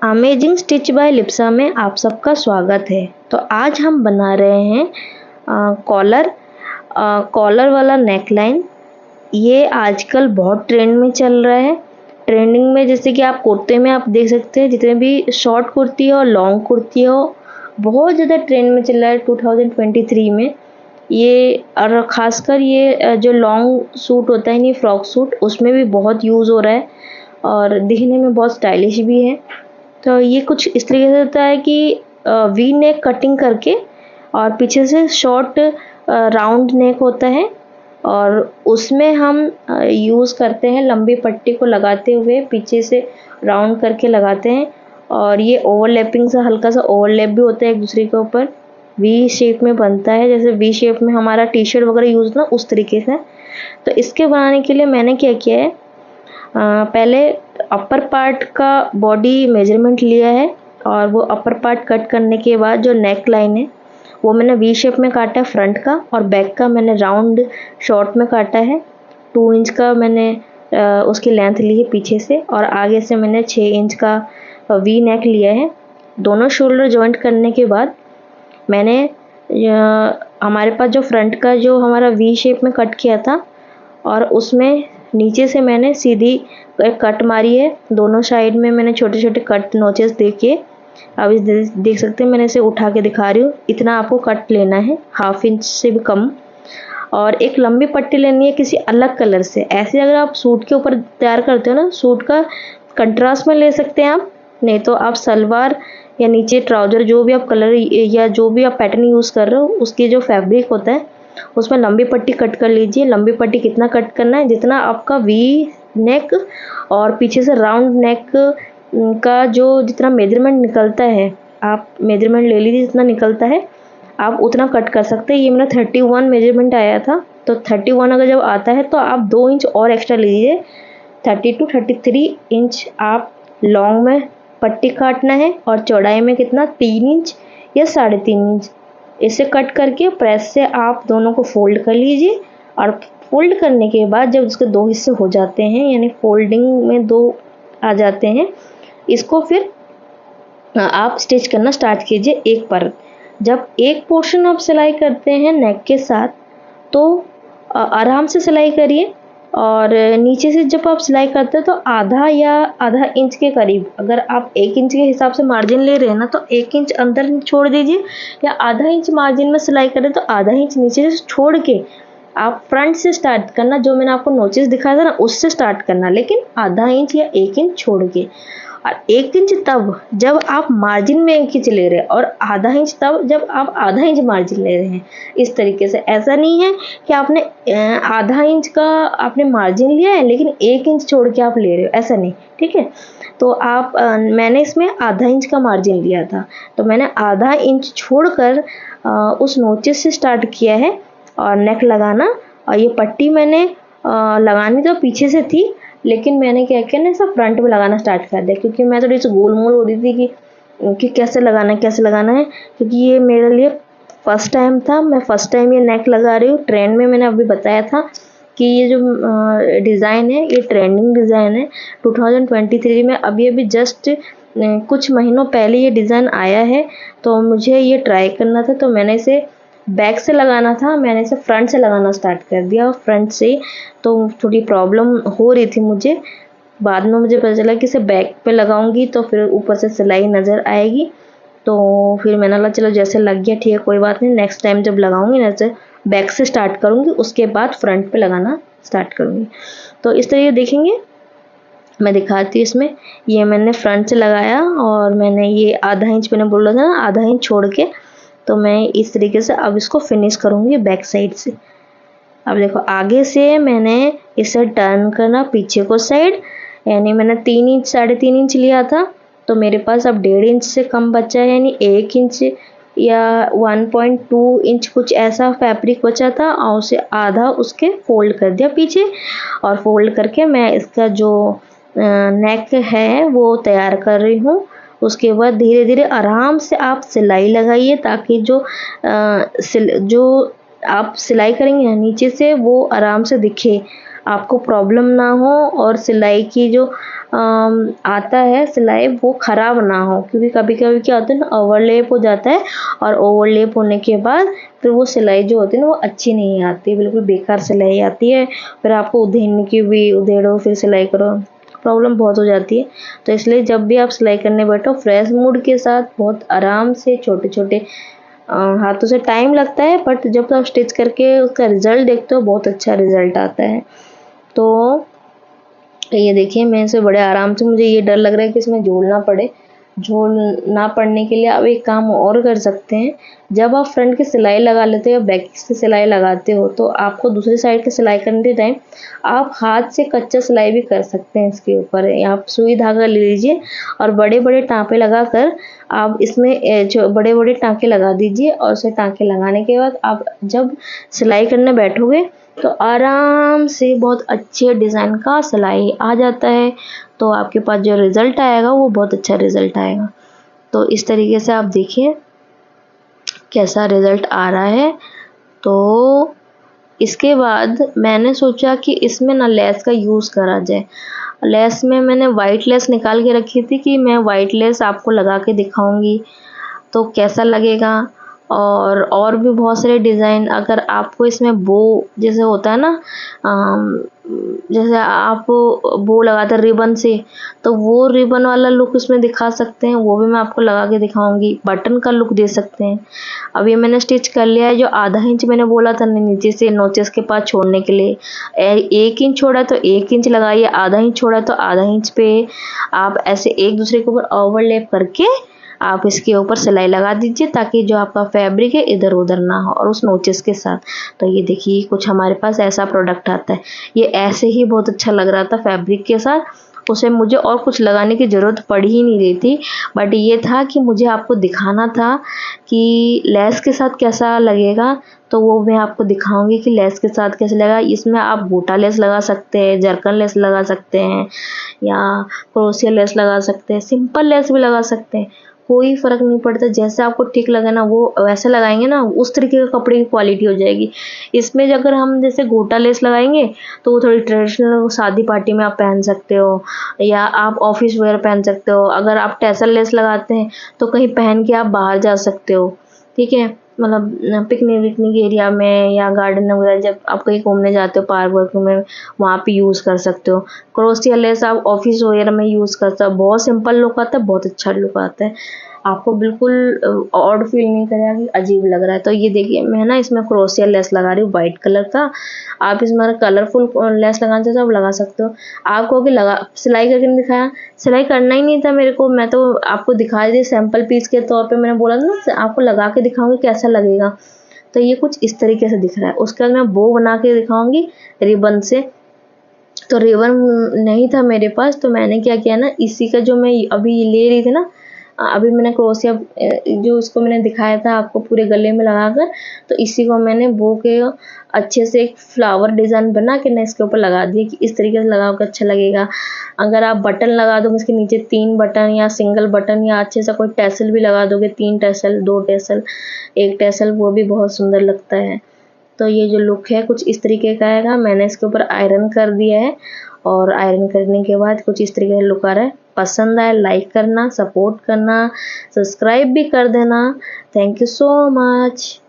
Amazing stitch bye Lipsa में आप सबका स्वागत है। तो आज हम बना रहे हैं कॉलर वाला नेकलाइन। ये आजकल बहुत ट्रेंड में चल रहा है। ट्रेंडिंग में जैसे कि आप कुर्ते में आप देख सकते हैं, जितने भी शॉर्ट कुर्ती हो, लॉन्ग कुर्ती हो, बहुत ज़्यादा ट्रेंड में चल रहा है 2023 में ये। और ख़ासकर ये जो लॉन्ग सूट होता है, नहीं फ्रॉक सूट, उसमें भी बहुत यूज़ हो रहा है और दिखने में बहुत स्टाइलिश भी है। तो ये कुछ इस तरीके से होता है कि वी नेक कटिंग करके और पीछे से शॉर्ट राउंड नेक होता है और उसमें हम यूज़ करते हैं लंबी पट्टी को लगाते हुए, पीछे से राउंड करके लगाते हैं और ये ओवरलैपिंग सा, हल्का सा ओवरलैप भी होता है एक दूसरे के ऊपर। वी शेप में बनता है, जैसे वी शेप में हमारा टी शर्ट वगैरह यूज़ ना, उस तरीके से। तो इसके बनाने के लिए मैंने क्या किया है, पहले अपर पार्ट का बॉडी मेजरमेंट लिया है और वो अपर पार्ट कट करने के बाद जो नेक लाइन है वो मैंने वी शेप में काटा है फ्रंट का, और बैक का मैंने राउंड शॉर्ट में काटा है। 2 इंच का मैंने उसकी लेंथ ली है पीछे से, और आगे से मैंने 6 इंच का वी नेक लिया है। दोनों शोल्डर जॉइंट करने के बाद मैंने हमारे पास जो फ्रंट का जो हमारा वी शेप में कट किया था, और उसमें नीचे से मैंने सीधी कट मारी है। दोनों साइड में मैंने छोटे छोटे कट नोचेस देके, अब इस देख सकते हैं, मैंने इसे उठा के दिखा रही हूँ। इतना आपको कट लेना है, 1/2 इंच से भी कम। और एक लंबी पट्टी लेनी है किसी अलग कलर से। ऐसे अगर आप सूट के ऊपर तैयार करते हो ना, सूट का कंट्रास्ट में ले सकते हैं आप, नहीं तो आप सलवार या नीचे ट्राउजर, जो भी आप कलर या जो भी आप पैटर्न यूज़ कर रहे हो, उसकी जो फैब्रिक होता है उसमें लंबी पट्टी कट कर लीजिए। लंबी पट्टी कितना कट करना है, जितना आपका वी नेक और पीछे से राउंड नेक का जो जितना मेजरमेंट निकलता है, आप मेजरमेंट ले लीजिए, जितना निकलता है आप उतना कट कर सकते हैं। ये मेरा 31 मेजरमेंट आया था, तो 31 अगर जब आता है तो आप 2 इंच और एक्स्ट्रा लीजिए। 30 to 33 इंच आप लॉन्ग में पट्टी काटना है, और चौड़ाई में कितना, 3 इंच या 3.5 इंच। इसे कट करके प्रेस से आप दोनों को फोल्ड कर लीजिए, और फोल्ड करने के बाद जब इसके 2 हिस्से हो जाते हैं, यानी फोल्डिंग में 2 आ जाते हैं, इसको फिर आप स्टिच करना स्टार्ट कीजिए एक पर। जब एक पोर्शन आप सिलाई करते हैं नेक के साथ, तो आराम से सिलाई करिए, और नीचे से जब आप सिलाई करते हैं तो आधा इंच के करीब, अगर आप 1 इंच के हिसाब से मार्जिन ले रहे हैं ना, तो 1 इंच अंदर छोड़ दीजिए, या आधा इंच मार्जिन में सिलाई करें तो आधा इंच नीचे से छोड़ के आप फ्रंट से स्टार्ट करना। जो मैंने आपको नोचेस दिखाया था ना, उससे स्टार्ट करना, लेकिन आधा इंच या 1 इंच छोड़ के। और 1 इंच तब जब आप मार्जिन में 1 इंच ले रहे हैं, और आधा इंच तब जब आप आधा इंच मार्जिन ले रहे हैं। इस तरीके से, ऐसा नहीं है कि आपने आधा इंच का आपने मार्जिन लिया है लेकिन 1 इंच छोड़ के आप ले रहे हो, ऐसा नहीं, ठीक है। तो आप मैंने इसमें आधा इंच का मार्जिन लिया था, तो मैंने आधा इंच छोड़कर उस नोचेस से स्टार्ट किया है और नेक लगाना। और ये पट्टी मैंने लगानी तो पीछे से थी, लेकिन मैंने क्या किया ना, सब फ्रंट में लगाना स्टार्ट कर दिया, क्योंकि मैं थोड़ी सी गोलमोल हो रही थी कि कैसे लगाना है, क्योंकि ये मेरे लिए फर्स्ट टाइम था। मैं फर्स्ट टाइम ये नेक लगा रही हूँ। ट्रेंड में मैंने अभी बताया था कि ये जो डिज़ाइन है, ये ट्रेंडिंग डिज़ाइन है 2023 में। अभी जस्ट कुछ महीनों पहले ये डिज़ाइन आया है, तो मुझे ये ट्राई करना था, तो मैंने इसे बैक से लगाना था, मैंने इसे फ्रंट से लगाना स्टार्ट कर दिया। फ्रंट से तो थोड़ी प्रॉब्लम हो रही थी मुझे, बाद में मुझे पता चला कि इसे बैक पे लगाऊंगी तो फिर ऊपर से सिलाई नज़र आएगी। तो फिर मैंने बोला चलो जैसे लग गया ठीक है, कोई बात नहीं, नेक्स्ट टाइम जब लगाऊंगी ना, जैसे बैक से स्टार्ट करूंगी, उसके बाद फ्रंट पे लगाना स्टार्ट करूंगी। तो इस तरीके देखेंगे, मैं दिखाती हूँ। इसमें ये मैंने फ्रंट से लगाया, और मैंने ये आधा इंच, मैंने बोला था ना आधा इंच छोड़ के, तो मैं इस तरीके से अब इसको फिनिश करूँगी बैक साइड से। अब देखो, आगे से मैंने इसे टर्न करना पीछे को साइड, यानी मैंने 3 इंच 3.5 इंच लिया था, तो मेरे पास अब 1.5 इंच से कम बचा है, यानी 1 इंच या 1.2 इंच कुछ ऐसा फैब्रिक बचा था, और उसे आधा उसके फोल्ड कर दिया पीछे। और फोल्ड करके मैं इसका जो नेक है वो तैयार कर रही हूँ। उसके बाद धीरे धीरे आराम से आप सिलाई लगाइए, ताकि जो आप सिलाई करेंगे नीचे से वो आराम से दिखे, आपको प्रॉब्लम ना हो, और सिलाई की जो आता है सिलाई वो ख़राब ना हो, क्योंकि कभी कभी क्या होता है ना, ओवरलेप हो जाता है और ओवरलेप होने के बाद फिर वो सिलाई जो होती है ना वो अच्छी नहीं आती, बिल्कुल बेकार सिलाई आती है। फिर आपको उधेड़ने की भी, उधेड़ो फिर सिलाई करो, प्रॉब्लम बहुत हो जाती है। तो इसलिए जब भी आप सिलाई करने बैठो फ्रेश मूड के साथ बहुत आराम से छोटे छोटे हाथों से, टाइम लगता है बट जब आप स्टिच करके उसका रिजल्ट देखते हो बहुत अच्छा रिजल्ट आता है। तो ये देखिए मैं इसे बड़े आराम से, मुझे ये डर लग रहा है कि इसमें झोल ना पड़े। झोल ना पड़ने के लिए आप एक काम और कर सकते हैं, जब आप फ्रंट की सिलाई लगा लेते हो या बैक की सिलाई लगाते हो तो आपको दूसरी साइड की सिलाई करने के टाइम आप हाथ से कच्चा सिलाई भी कर सकते हैं। इसके ऊपर आप सुई धागा ले लीजिए और बड़े बड़े टाँपे लगा कर आप इसमें जो बड़े बड़े टाँके लगा दीजिए, और उसे टाँके लगाने के बाद आप जब सिलाई करने बैठोगे तो आराम से बहुत अच्छे डिज़ाइन का सिलाई आ जाता है। तो आपके पास जो रिज़ल्ट आएगा वो बहुत अच्छा रिज़ल्ट आएगा। तो इस तरीके से आप देखिए कैसा रिज़ल्ट आ रहा है। तो इसके बाद मैंने सोचा कि इसमें ना लेस का यूज़ करा जाए। लेस में मैंने वाइट लेस निकाल के रखी थी कि मैं वाइट लेस आपको लगा के दिखाऊंगी तो कैसा लगेगा। और भी बहुत सारे डिज़ाइन, अगर आपको इसमें बो जैसे होता है ना, जैसे आप बो लगाते हैं रिबन से, तो वो रिबन वाला लुक इसमें दिखा सकते हैं, वो भी मैं आपको लगा के दिखाऊंगी। बटन का लुक दे सकते हैं। अब ये मैंने स्टिच कर लिया है। जो आधा इंच मैंने बोला था नीचे से नोचेस के पास छोड़ने के लिए, 1 इंच छोड़ा तो 1 इंच लगाइए, आधा इंच छोड़ा तो आधा इंच पे आप ऐसे एक दूसरे के ऊपर ओवरलैप करके आप इसके ऊपर सिलाई लगा दीजिए, ताकि जो आपका फैब्रिक है इधर उधर ना हो, और उस नोचेस के साथ। तो ये देखिए कुछ हमारे पास ऐसा प्रोडक्ट आता है। ये ऐसे ही बहुत अच्छा लग रहा था फैब्रिक के साथ, उसे मुझे और कुछ लगाने की ज़रूरत पड़ ही नहीं रही थी। बट ये था कि मुझे आपको दिखाना था कि लेस के साथ कैसा लगेगा, तो वो मैं आपको दिखाऊंगी कि लेस के साथ कैसे लगेगा। इसमें आप बूटा लेस लगा सकते हैं, जरकन लेस लगा सकते हैं, या क्रोशिया लेस लगा सकते हैं, सिंपल लेस भी लगा सकते हैं, कोई फ़र्क नहीं पड़ता। जैसे आपको ठीक लगे ना वो वैसे लगाएंगे ना, उस तरीके का कपड़े की क्वालिटी हो जाएगी। इसमें अगर हम जैसे गोटा लेस लगाएंगे तो वो थोड़ी ट्रेडिशनल, शादी पार्टी में आप पहन सकते हो, या आप ऑफिस वेयर पहन सकते हो। अगर आप टैसल लेस लगाते हैं तो कहीं पहन के आप बाहर जा सकते हो, ठीक है, मतलब पिकनिक विकनिक एरिया में या गार्डन वगैरह जब आप कहीं घूमने जाते हो पार्क वर्क में, वहाँ पे यूज़ कर सकते हो। क्रोशिया लेस आप ऑफिस वगैरह में यूज़ कर सकते हो। बहुत सिंपल लुक आता है, बहुत अच्छा लुक आता है, आपको बिल्कुल ऑड फील नहीं करेगा कि अजीब लग रहा है। तो ये देखिए मैं ना इसमें क्रोशिया लेस लगा रही हूँ वाइट कलर का। आप इसमें कलरफुल लेस लगाना चाहते हो आप लगा सकते हो। आपको कि लगा सिलाई करके नहीं दिखाया, सिलाई करना ही नहीं था मेरे को, मैं तो आपको दिखा दी सैम्पल पीस के तौर पे। मैंने बोला ना आपको लगा के दिखाऊंगी कैसा लगेगा। तो ये कुछ इस तरीके से दिख रहा है। उसके बाद मैं बो बना के दिखाऊंगी रिबन से। तो रिबन नहीं था मेरे पास, तो मैंने क्या किया ना, इसी का जो मैं अभी ले रही थी ना, अभी मैंने क्रोशिया जो उसको मैंने दिखाया था आपको पूरे गले में लगाकर, तो इसी को मैंने बो के अच्छे से एक फ्लावर डिज़ाइन बना के ना इसके ऊपर लगा दिया कि इस तरीके से लगाओ कि अच्छा लगेगा। अगर आप बटन लगा दोगे इसके नीचे 3 बटन या सिंगल बटन, या अच्छे से कोई टैसल भी लगा दोगे, 3 टैसल, 2 टैसल, 1 टैसल, वो भी बहुत सुंदर लगता है। तो ये जो लुक है कुछ इस तरीके का आएगा। मैंने इसके ऊपर आयरन कर दिया है, और आयरन करने के बाद कुछ इस तरीके का लुक आ रहा है। पसंद आए लाइक करना, सपोर्ट करना, सब्सक्राइब भी कर देना। Thank you so much.